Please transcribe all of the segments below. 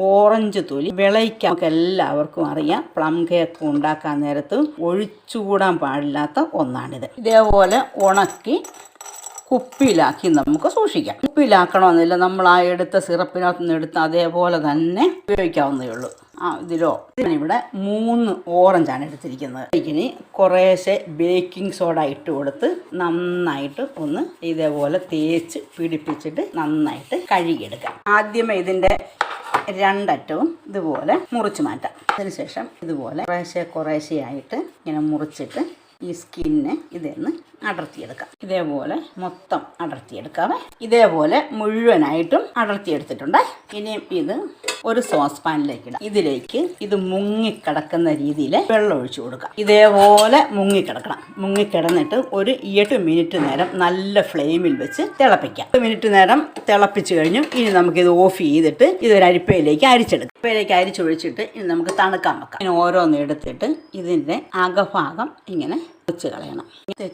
Orange തൊലി വിളയിക്കാൻ നമുക്ക് എല്ലാവർക്കും അറിയാം. പ്ലം കേക്ക് ഉണ്ടാക്കാൻ നേരത്ത് ഒഴിച്ചുകൂടാൻ പാടില്ലാത്ത ഒന്നാണിത്. ഇതേപോലെ ഉണക്കി കുപ്പിയിലാക്കി നമുക്ക് സൂക്ഷിക്കാം. കുപ്പിയിലാക്കണമെന്നില്ല, നമ്മൾ ആ എടുത്ത സിറപ്പിനകത്ത് നിന്ന് എടുത്ത് അതേപോലെ തന്നെ ഉപയോഗിക്കാവുന്നതേ ഉള്ളൂ. ഇതിവിടെ 3 ഓറഞ്ചാണ് എടുത്തിരിക്കുന്നത്. ഇതിന് കുറേശ്ശെ ബേക്കിംഗ് സോഡ ഇട്ട് കൊടുത്ത് നന്നായിട്ട് ഒന്ന് ഇതേപോലെ തേച്ച് പിടിപ്പിച്ചിട്ട് നന്നായിട്ട് കഴുകിയെടുക്കാം. ആദ്യമേ ഇതിൻ്റെ 2 അറ്റവും ഇതുപോലെ മുറിച്ച് മാറ്റാം. അതിനുശേഷം ഇതുപോലെ കുറേശ്ശെയായിട്ട് ഇങ്ങനെ മുറിച്ചിട്ട് ഈ സ്കിന്നെ ഇതൊന്ന് അടർത്തിയെടുക്കാം. ഇതേപോലെ മൊത്തം അടർത്തിയെടുക്കാവേ. ഇതേപോലെ മുഴുവനായിട്ടും അടർത്തിയെടുത്തിട്ടുണ്ട്. ഇനിയും ഇത് ഒരു സോസ് പാനിലേക്ക് ഇടാം. ഇതിലേക്ക് ഇത് മുങ്ങിക്കിടക്കുന്ന രീതിയിൽ വെള്ളം ഒഴിച്ചു കൊടുക്കാം. ഇതേപോലെ മുങ്ങിക്കിടക്കണം. മുങ്ങിക്കിടന്നിട്ട് ഒരു 8 മിനിറ്റ് നേരം നല്ല ഫ്ലെയിമിൽ വെച്ച് തിളപ്പിക്കാം. 8 മിനിറ്റ് നേരം തിളപ്പിച്ച് കഴിഞ്ഞു. ഇനി നമുക്കിത് ഓഫ് ചെയ്തിട്ട് ഇതൊരു അരിപ്പയിലേക്ക് അരിച്ചെടുക്കാം. അരിപ്പയിലേക്ക് അരിച്ചൊഴിച്ചിട്ട് ഇനി നമുക്ക് തണുക്കാൻ വെക്കാം. ഇനി ഓരോന്ന് എടുത്തിട്ട് ഇതിൻ്റെ അകഭാഗം ഇങ്ങനെ വെച്ച് കളയണം.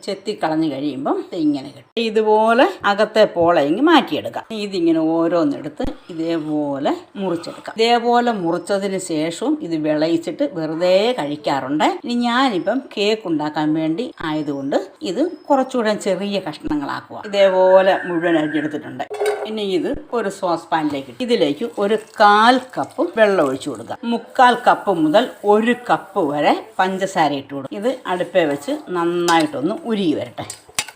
ചെത്തിക്കളഞ്ഞ് കഴിയുമ്പം ഇങ്ങനെ കിട്ടും. ഇതുപോലെ അകത്തെ പോളയെങ്കിൽ മാറ്റിയെടുക്കാം. ഇതിങ്ങനെ ഓരോന്നെടുത്ത് ഇതേപോലെ മുറിച്ചെടുക്കാം. ഇതേപോലെ മുറിച്ചതിന് ശേഷവും ഇത് വിളയിച്ചിട്ട് വെറുതെ കഴിക്കാറുണ്ട്. ഇനി ഞാനിപ്പം കേക്ക് ഉണ്ടാക്കാൻ വേണ്ടി ആയതുകൊണ്ട് ഇത് കുറച്ചുകൂടെ ചെറിയ കഷ്ണങ്ങളാക്കുക. ഇതേപോലെ മുഴുവൻ അരിഞ്ഞെടുത്തിട്ടുണ്ട്. ഇനി ഇത് ഒരു സോസ് പാനിലേക്ക് ഇതിലേക്ക് ഒരു 1/4 കപ്പ് വെള്ളം ഒഴിച്ചു കൊടുക്കുക. 3/4 കപ്പ് മുതൽ 1 കപ്പ് വരെ പഞ്ചസാര ഇട്ട് കൊടുക്കുക. ഇത് അടുപ്പേ വെച്ച് നന്നായിട്ടൊന്ന് ഉരുകി വരട്ടെ.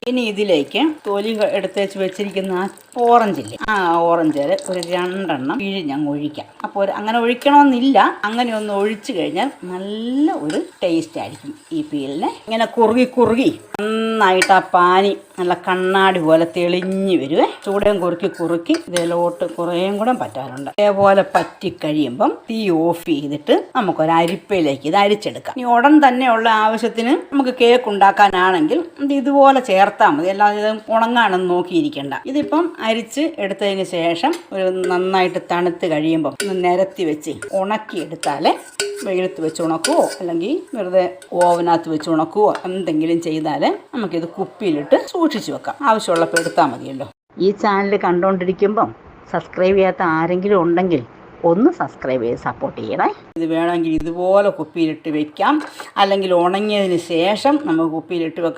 ഇനി ഇതിലേക്ക് തൊലി എടുത്തേച്ച് വെച്ചിരിക്കുന്ന ആ ഓറഞ്ചില്ലേ, ആ ഓറഞ്ചിൽ ഒരു 2 എണ്ണം പിഴിഞ്ഞങ്ങ് ഒഴിക്കാം. അപ്പോൾ അങ്ങനെ ഒഴിക്കണമെന്നില്ല, അങ്ങനെ ഒന്ന് ഒഴിച്ചു കഴിഞ്ഞാൽ നല്ല ഒരു ടേസ്റ്റ് ആയിരിക്കും ഈ പീലിന്. ഇങ്ങനെ കുറുകി നന്നായിട്ട് ആ പാനി നല്ല കണ്ണാടി പോലെ തെളിഞ്ഞ് വരുവേ. ചൂടയും കുറുക്കി ഇതിലോട്ട് കുറേയും കൂടെ പറ്റാറുണ്ട്. അതേപോലെ പറ്റിക്കഴിയുമ്പം തീ ഓഫ് ചെയ്തിട്ട് നമുക്കൊരു അരിപ്പയിലേക്ക് ഇത് അരിച്ചെടുക്കാം. ഇനി ഉടൻ തന്നെയുള്ള ആവശ്യത്തിന് നമുക്ക് കേക്ക് ഉണ്ടാക്കാനാണെങ്കിൽ ഇതുപോലെ ചേർത്താൽ മതി. അല്ലാതെ ഇത് ഉണങ്ങാണെന്ന് നോക്കിയിരിക്കേണ്ട. ഇതിപ്പം അരിച്ച് എടുത്തതിന് ശേഷം ഒരു നന്നായിട്ട് തണുത്ത് കഴിയുമ്പം ഒന്ന് നിരത്തി വെച്ച് ഉണക്കി എടുത്താലേ, വെയിലത്ത് വെച്ച് ഉണക്കുവോ അല്ലെങ്കിൽ വെറുതെ ഓവനകത്ത് വെച്ച് ഉണക്കുവോ എന്തെങ്കിലും ചെയ്താൽ നമുക്കിത് കുപ്പിയിലിട്ട് സൂക്ഷിച്ച് വെക്കാം. ആവശ്യമുള്ളപ്പോൾ എടുത്താൽ മതിയല്ലോ. ഈ ചാനൽ കണ്ടുകൊണ്ടിരിക്കുമ്പം സബ്സ്ക്രൈബ് ചെയ്യാത്ത ആരെങ്കിലും ഉണ്ടെങ്കിൽ ഒന്ന് സബ്സ്ക്രൈബ് ചെയ്ത് സപ്പോർട്ട് ചെയ്യണേ. ഇത് വേണമെങ്കിൽ ഇതുപോലെ കുപ്പിയിലിട്ട് വെക്കാം, അല്ലെങ്കിൽ ഉണങ്ങിയതിന് ശേഷം നമുക്ക് കുപ്പിയിലിട്ട് വെക്കാം.